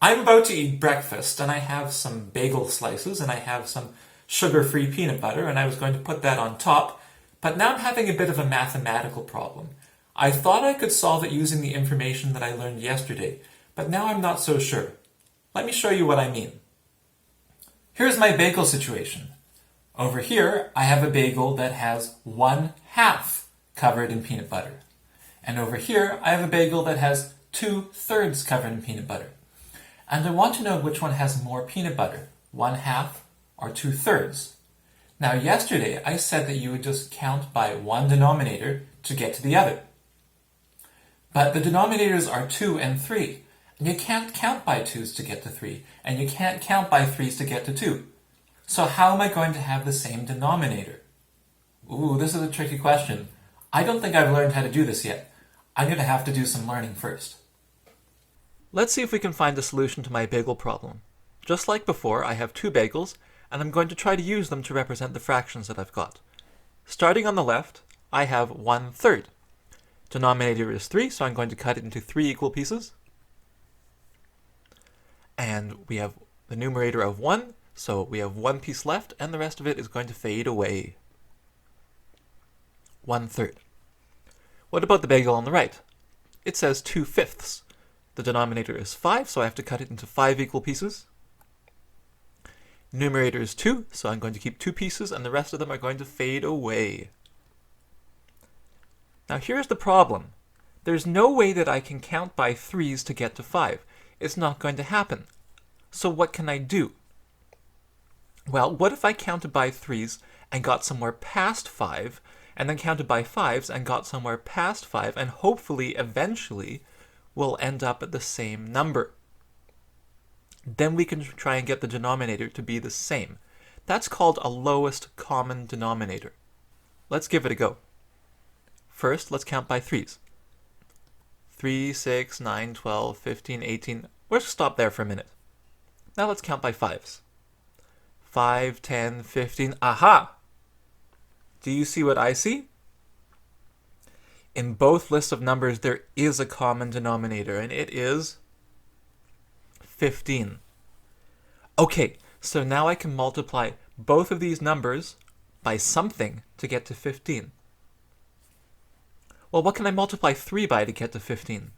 I'm about to eat breakfast and I have some bagel slices and I have some sugar-free peanut butter and I was going to put that on top, but now I'm having a bit of a mathematical problem. I thought I could solve it using the information that I learned yesterday, but now I'm not so sure. Let me show you what I mean. Here's my bagel situation. Over here, I have a bagel that has 1/2 covered in peanut butter. And over here, I have a bagel that has 2/3 covered in peanut butter. And I want to know which one has more peanut butter, 1/2 or 2/3. Now yesterday I said that you would just count by one denominator to get to the other. But the denominators are 2 and 3, and you can't count by 2's to get to 3, and you can't count by 3's to get to 2. So how am I going to have the same denominator? Ooh, this is a tricky question. I don't think I've learned how to do this yet. I'm going to have to do some learning first. Let's see if we can find a solution to my bagel problem. Just like before, I have two bagels, and I'm going to try to use them to represent the fractions that I've got. Starting on the left, I have 1/3. Denominator is 3, so I'm going to cut it into 3 equal pieces. And we have the numerator of 1, so we have one piece left, and the rest of it is going to fade away. 1/3. What about the bagel on the right? It says 2/5. The denominator is 5, so I have to cut it into 5 equal pieces. Numerator is 2, so I'm going to keep 2 pieces, and the rest of them are going to fade away. Now here's the problem. There's no way that I can count by 3's to get to 5. It's not going to happen. So what can I do? Well, what if I counted by 3's and got somewhere past 5, and then counted by 5's and got somewhere past 5, and hopefully, eventually, we'll end up at the same number. Then we can try and get the denominator to be the same. That's called a lowest common denominator. Let's give it a go. First, let's count by 3's. 3, 6, 9, 12, 15, 18. We'll just stop there for a minute. Now let's count by 5's. 5, 10, 15. Aha! Do you see what I see? In both lists of numbers, there is a common denominator, and it is 15. Okay, so now I can multiply both of these numbers by something to get to 15. Well, what can I multiply 3 by to get to 15?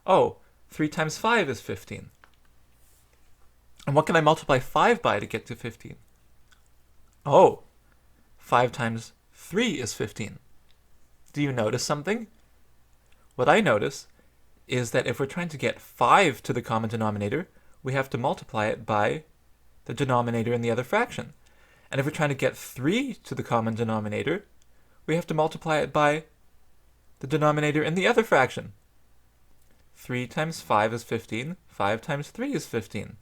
Oh, 3 times 5 is 15. And what can I multiply 5 by to get to 15? Oh, 5 times 3 is 15. Do you notice something? What I notice is that if we're trying to get 5 to the common denominator, we have to multiply it by the denominator in the other fraction. And if we're trying to get 3 to the common denominator, we have to multiply it by the denominator in the other fraction. 3 times 5 is 15, 5 times 3 is 15.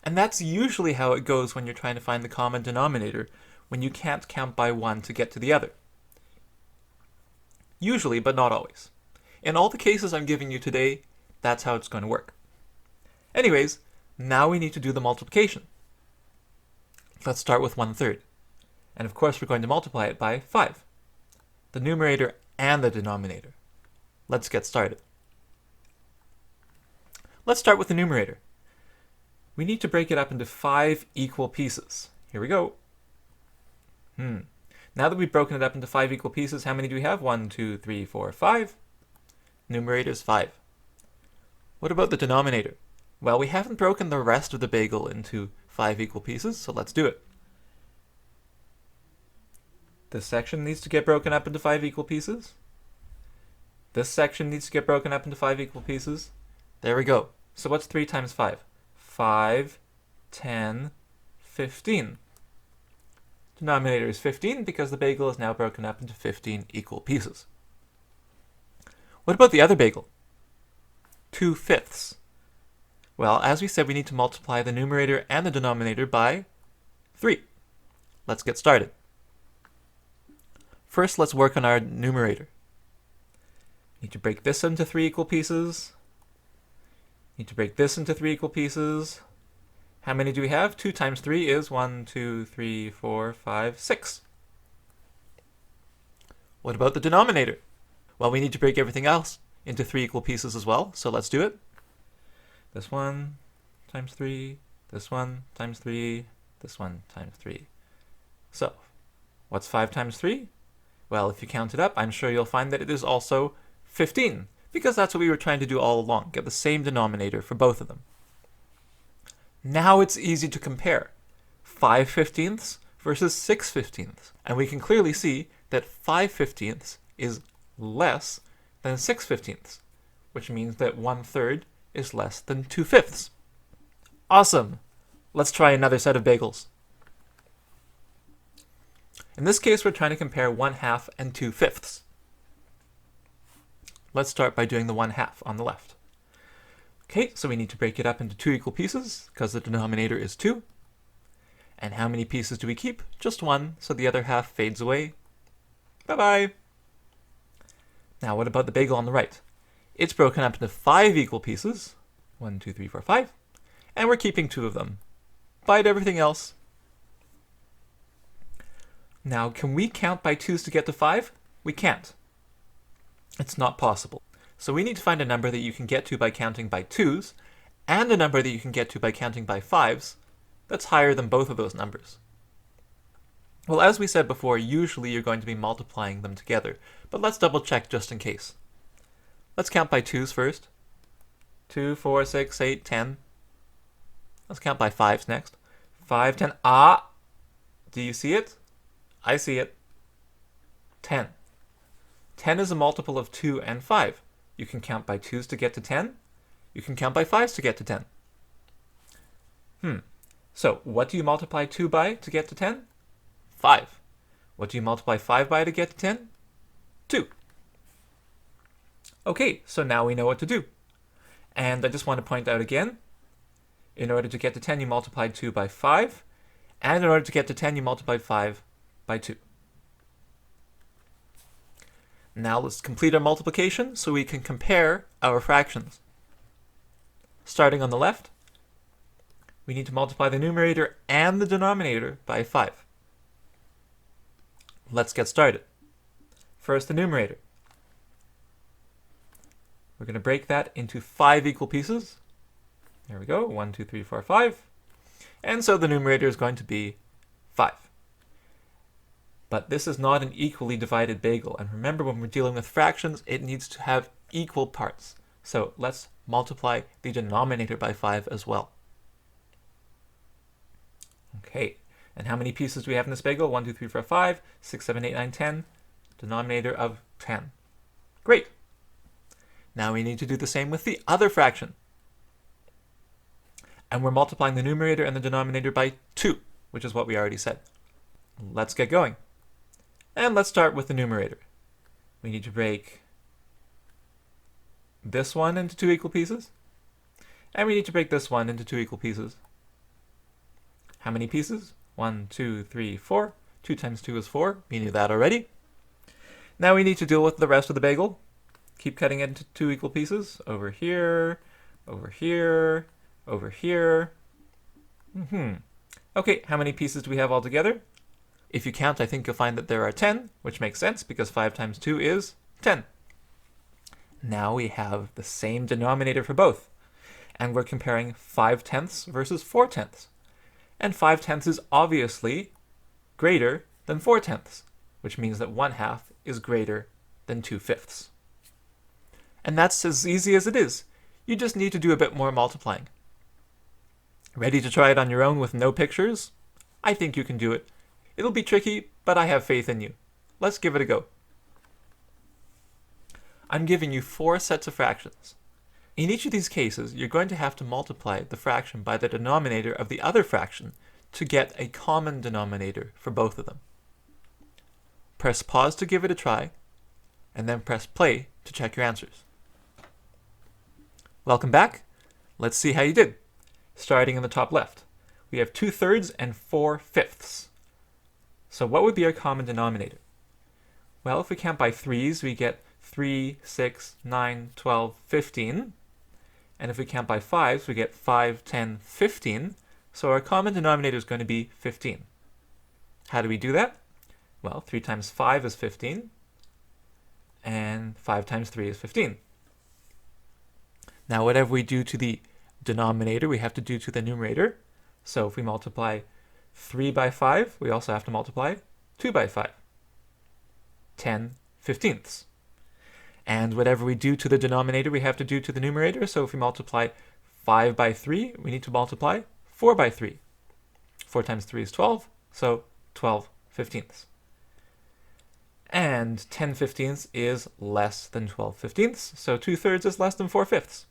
And that's usually how it goes when you're trying to find the common denominator, when you can't count by 1 to get to the other. Usually, but not always. In all the cases I'm giving you today, that's how it's going to work. Anyways, now we need to do the multiplication. Let's start with 1/3. And of course we're going to multiply it by 5. The numerator and the denominator. Let's get started. Let's start with the numerator. We need to break it up into 5 equal pieces. Here we go. Now that we've broken it up into 5 equal pieces, how many do we have? 1, 2, 3, 4, 5. Numerator is 5. What about the denominator? Well, we haven't broken the rest of the bagel into 5 equal pieces, so let's do it. This section needs to get broken up into 5 equal pieces. This section needs to get broken up into 5 equal pieces. There we go. So what's 3 times 5? 5, 10, 15. Denominator is 15 because the bagel is now broken up into 15 equal pieces. What about the other bagel? 2/5. Well, as we said, we need to multiply the numerator and the denominator by 3. Let's get started. First, let's work on our numerator. Need to break this into 3 equal pieces. Need to break this into 3 equal pieces. How many do we have? 2 times 3 is 1, 2, 3, 4, 5, 6. What about the denominator? Well, we need to break everything else into 3 equal pieces as well, so let's do it. this one times 3, this one times 3, this one times 3. So, what's 5 times 3? Well, if you count it up, I'm sure you'll find that it is also 15, because that's what we were trying to do all along, get the same denominator for both of them. Now it's easy to compare 5/15 versus 6/15, and we can clearly see that 5/15 is less than 6/15, which means that 1/3 is less than 2/5. Awesome! Let's try another set of bagels. In this case, we're trying to compare 1/2 and 2/5. Let's start by doing the 1/2 on the left. Okay, so we need to break it up into 2 equal pieces, because the denominator is 2. And how many pieces do we keep? Just 1, so the other half fades away. Bye-bye! Now what about the bagel on the right? It's broken up into 5 equal pieces. 1, 2, 3, 4, 5. And we're keeping 2 of them. Bye to everything else. Now, can we count by 2s to get to 5? We can't. It's not possible. So we need to find a number that you can get to by counting by 2s, and a number that you can get to by counting by 5s that's higher than both of those numbers. Well, as we said before, usually you're going to be multiplying them together, but let's double check just in case. Let's count by 2s first. 2, 4, 6, 8, 10. Let's count by 5s next. 5, 10. Ah! Do you see it? I see it. 10. 10 is a multiple of 2 and 5. You can count by 2s to get to 10. You can count by 5s to get to 10. So, what do you multiply 2 by to get to 10? 5. What do you multiply 5 by to get to 10? 2. Okay, so now we know what to do. And I just want to point out again, in order to get to 10, you multiplied 2 by 5. And in order to get to 10, you multiplied 5 by 2. Now let's complete our multiplication so we can compare our fractions. Starting on the left, we need to multiply the numerator and the denominator by 5. Let's get started. First, the numerator. We're going to break that into 5 equal pieces. There we go, 1, 2, 3, 4, 5. And so the numerator is going to be 5. But this is not an equally divided bagel. And remember, when we're dealing with fractions, it needs to have equal parts. So let's multiply the denominator by 5 as well. Okay, and how many pieces do we have in this bagel? 1, 2, 3, 4, 5, 6, 7, 8, 9, 10. Denominator of 10. Great. Now we need to do the same with the other fraction. And we're multiplying the numerator and the denominator by 2, which is what we already said. Let's get going. And let's start with the numerator. We need to break this one into 2 equal pieces. And we need to break this one into 2 equal pieces. How many pieces? 1, 2, 3, 4. 2 times 2 is 4. We knew that already. Now we need to deal with the rest of the bagel. Keep cutting it into 2 equal pieces. Over here, over here, over here. Okay, how many pieces do we have altogether? If you count, I think you'll find that there are 10, which makes sense because 5 times 2 is 10. Now we have the same denominator for both. And we're comparing 5/10 versus 4/10. And 5/10 is obviously greater than 4/10, which means that 1/2 is greater than 2/5. And that's as easy as it is. You just need to do a bit more multiplying. Ready to try it on your own with no pictures? I think you can do it. It'll be tricky, but I have faith in you. Let's give it a go. I'm giving you 4 sets of fractions. In each of these cases, you're going to have to multiply the fraction by the denominator of the other fraction to get a common denominator for both of them. Press pause to give it a try, and then press play to check your answers. Welcome back. Let's see how you did. Starting in the top left, we have 2/3 and 4/5. So what would be our common denominator? Well, if we count by 3s, we get 3, 6, 9, 12, 15. And if we count by 5s, we get 5, 10, 15. So our common denominator is going to be 15. How do we do that? Well, 3 times 5 is 15. And 5 times 3 is 15. Now, whatever we do to the denominator we have to do to the numerator. So if we multiply 3 by 5, we also have to multiply 2 by 5. 10/15. And whatever we do to the denominator, we have to do to the numerator. So if we multiply 5 by 3, we need to multiply 4 by 3. 4 times 3 is 12, so 12/15. And 10/15 is less than 12/15, so 2/3 is less than 4/5.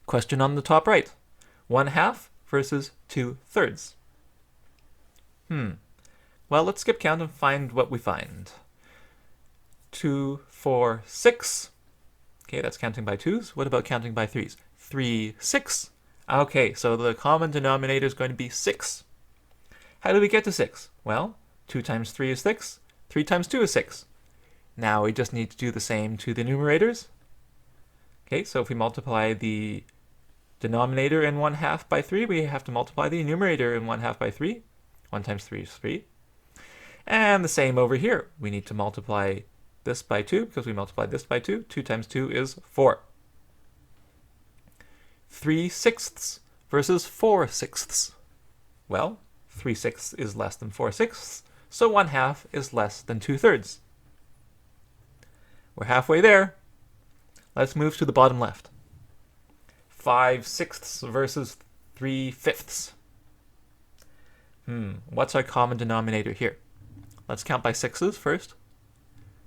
Question on the top right. 1/2 versus 2/3. Well, let's skip count and find what we find. 2, 4, 6. Okay, that's counting by 2s. What about counting by 3s? 3, 6. Okay, so the common denominator is going to be 6. How do we get to 6? Well, 2 times 3 is 6. 3 times 2 is 6. Now we just need to do the same to the numerators. Okay, so if we multiply the denominator in 1/2 by 3, we have to multiply the numerator in 1/2 by 3. 1 times 3 is 3. And the same over here. We need to multiply this by 2 because we multiplied this by 2. 2 times 2 is 4. 3/6 versus 4/6. Well, 3/6 is less than 4/6, so 1/2 is less than 2/3. We're halfway there. Let's move to the bottom left. 5/6 versus 3/5. What's our common denominator here? Let's count by 6s first.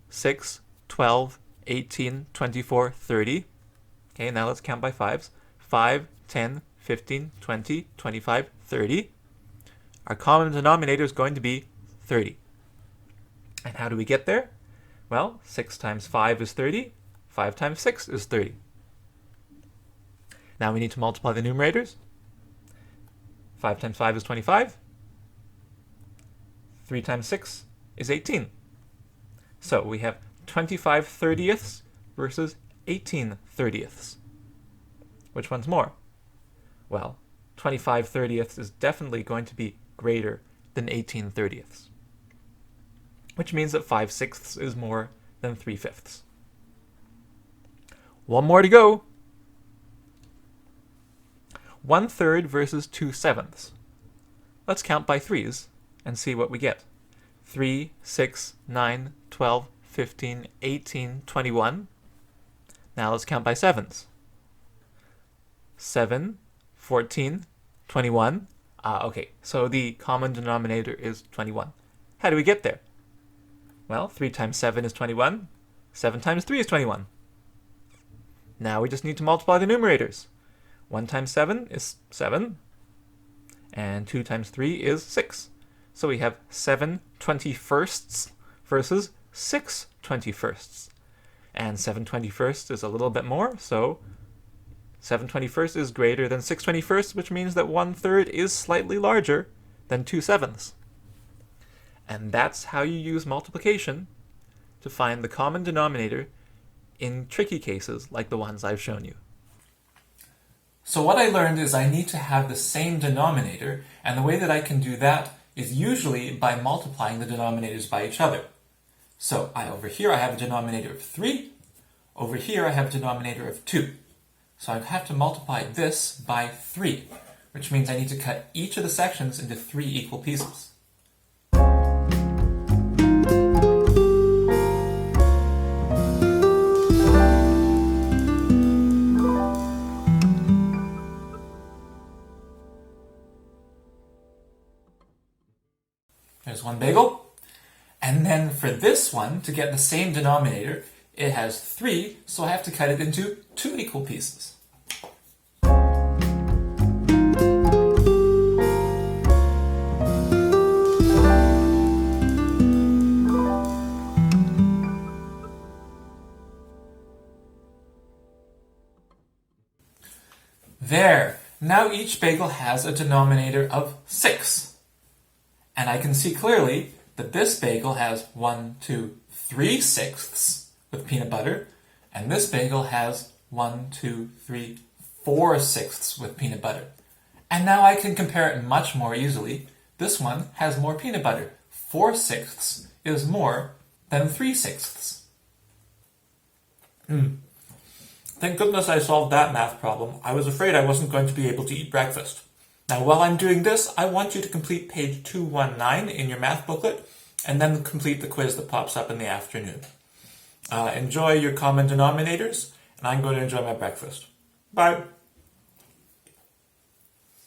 6, 12, 18, 24, 30. Okay, now let's count by 5s. 5, 10, 15, 20, 25, 30. Our common denominator is going to be 30. And how do we get there? Well, 6 times 5 is 30. 5 times 6 is 30. Now we need to multiply the numerators. 5 times 5 is 25. 3 times 6 is 18. So we have 25/30ths versus 18/30ths. Which one's more? Well, 25/30ths is definitely going to be greater than 18/30ths. Which means that 5/6 is more than 3/5. One more to go. 1/3 versus 2/7. Let's count by 3s and see what we get. 3, 6, 9, 12, 15, 18, 21. Now let's count by 7s. 7, 14, 21. Okay, so the common denominator is 21. How do we get there? Well, 3 times 7 is 21. 7 times 3 is 21. Now we just need to multiply the numerators. 1 times 7 is 7. And 2 times 3 is 6. So we have 7/21 versus 6/21. And 7/21 is a little bit more, so 7/21 is greater than 6/21, which means that 1/3 is slightly larger than 2/7. And that's how you use multiplication to find the common denominator in tricky cases like the ones I've shown you. So what I learned is I need to have the same denominator, and the way that I can do that is usually by multiplying the denominators by each other. So over here I have a denominator of 3, over here I have a denominator of 2. So I have to multiply this by 3, which means I need to cut each of the sections into 3 equal pieces. There's one bagel. And then for this one, to get the same denominator, it has 3, so I have to cut it into 2 equal pieces. There! Now each bagel has a denominator of 6. And I can see clearly that this bagel has 1, 2, 3/6 with peanut butter, and this bagel has 1, 2, 3, 4/6 with peanut butter. And now I can compare it much more easily. This one has more peanut butter. 4/6 is more than 3/6. Thank goodness I solved that math problem. I was afraid I wasn't going to be able to eat breakfast. Now, while I'm doing this, I want you to complete page 219 in your math booklet, and then complete the quiz that pops up in the afternoon. Enjoy your common denominators, and I'm going to enjoy my breakfast. Bye.